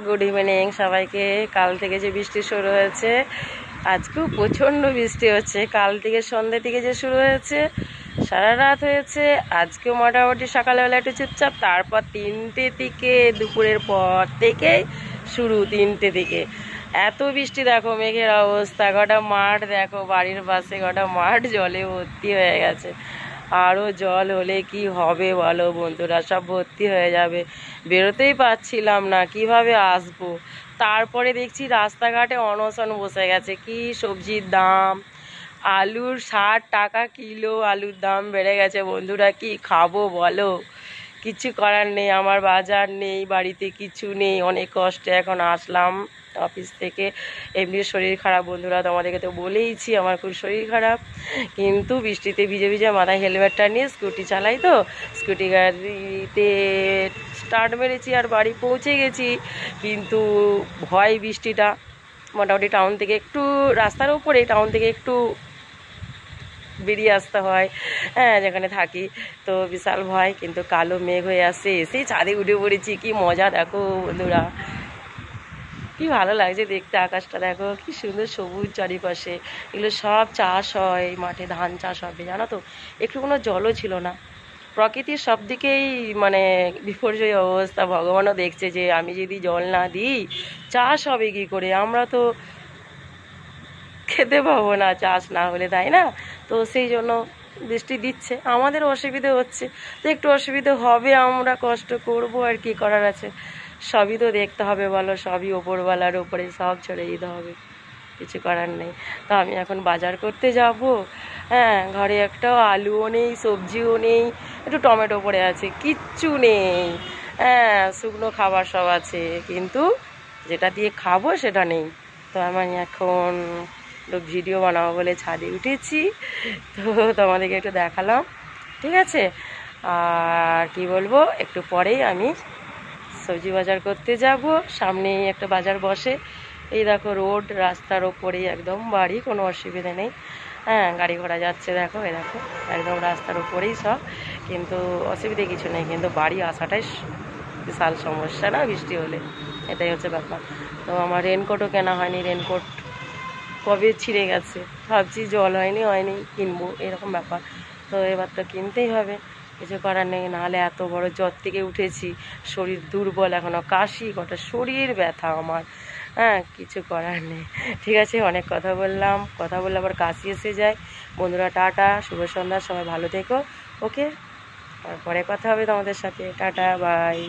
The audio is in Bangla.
গুড ইভিনিং সবাইকে। কাল থেকে যে বৃষ্টি শুরু হয়েছে, আজকেও প্রচণ্ড বৃষ্টি হচ্ছে। কাল থেকে সন্ধ্যে থেকে যে শুরু হয়েছে, সারা রাত হয়েছে। আজকেও মোটামুটি সকালবেলা একটু চুপচাপ, তারপর 3টে থেকে, দুপুরের পর থেকেই শুরু। 3টে থেকে এত বৃষ্টি, দেখো মেঘের অবস্থা। গোটা মাঠ দেখো, বাড়ির পাশে গোটা মাঠ জলে ভর্তি হয়ে গেছে। আরও জল হলে কি হবে বলো বন্ধুরা, সব ভর্তি হয়ে যাবে। বেরোতেই পারছিলাম না, কিভাবে আসবো। তারপরে দেখছি রাস্তাঘাটে অনশন বসে গেছে। কি সবজির দাম, আলুর 60 টাকা কিলো আলুর দাম বেড়ে গেছে বন্ধুরা। কি খাবো বলো, কিছু করার নেই। আমার বাজার নেই, বাড়িতে কিছু নেই। অনেক কষ্টে এখন আসলাম অফিস থেকে। এমনি শরীর খারাপ বন্ধুরা, তোমাদেরকে তো বলেইছি আমার খুব শরীর খারাপ। কিন্তু বৃষ্টিতে ভিজে ভিজে মাথায় হেলমেটটা নিয়ে স্কুটি চালাই, তো স্কুটি গাড়িতে স্টার্ট মেরেছি আর বাড়ি পৌঁছে গেছি। কিন্তু ভয় বৃষ্টিটা, মোটামুটি টাউন থেকে একটু, রাস্তার উপরে টাউন থেকে একটু বেরিয়ে আসতে হয়, হ্যাঁ যেখানে থাকি। তো বিশাল ভয়। কিন্তু কালো মেঘ হয়ে আসছে, এসেই ছাদে উঠে পড়েছি। কি মজা দেখো বন্ধুরা, কি ভালো লাগছে দেখতে। আকাশটা দেখো কি সুন্দর সবুজ চারিপাশে। এগুলো সব চাষ হয়, মাঠে ধান চাষ হবে জানো তো। একটু কোনো জলও ছিল না। প্রকৃতির সব দিকেই মানে বিপর্যয় অবস্থা। ভগবানও দেখছে যে আমি যদি জল না দিই চাষ হবে কি করে, আমরা তো খেতে পাবো না চাষ না হলে, তাই না? তো সেই জন্য বৃষ্টি দিচ্ছে, আমাদের অসুবিধে হচ্ছে। তো একটু অসুবিধে হবে, আমরা কষ্ট করব, আর কি করার আছে। সবই তো দেখতে হবে বলো, সবই ওপরওয়ালার ওপরে সব ছেড়ে দিতে হবে, কিছু করার নেই। তো আমি এখন বাজার করতে যাব। হ্যাঁ, ঘরে একটাও আলুও নেই, সবজিও নেই, একটু টমেটো পড়ে আছে, কিচ্ছু নেই। হ্যাঁ, শুকনো খাবার সব আছে, কিন্তু যেটা দিয়ে খাবো সেটা নেই। তো আমি এখন ভিডিও বানাবো বলে ছাদে উঠেছি, তো তোমাদেরকে একটু দেখালাম, ঠিক আছে? আর কি বলবো, একটু পরেই আমি সবজি বাজার করতে যাব। সামনেই একটা বাজার বসে। এই দেখো রোড, রাস্তার ওপরেই একদম বাড়ি, কোনো অসুবিধা নেই। হ্যাঁ, গাড়ি ঘোড়া যাচ্ছে দেখো, এ দেখো একদম রাস্তার উপরেই সব, কিন্তু অসুবিধে কিছু নেই। কিন্তু বাড়ি আসাটাই বিশাল সমস্যা না বৃষ্টি হলে, এটাই হচ্ছে ব্যাপার। তো আমার রেনকোটও কেনা হয়নি, রেনকোট কবে ছিঁড়ে গেছে। ভাবছি জল হয়নি কিনবো, এরকম ব্যাপার। তো এবার তো কিনতেই হবে, কিছু করার নেই। নাহলে এত বড় জ্বর থেকে উঠেছি, শরীর দুর্বল, এখনও কাশি, গোটা শরীর ব্যথা আমার। হ্যাঁ, কিছু করার নেই। ঠিক আছে, অনেক কথা বললাম, কথা বললে আবার কাশি এসে যায়। বন্ধুরা টাটা, শুভ সন্ধ্যা, সবাই ভালো থেকো। ওকে, পরে কথা হবে তোমাদের সাথে। Tata, by.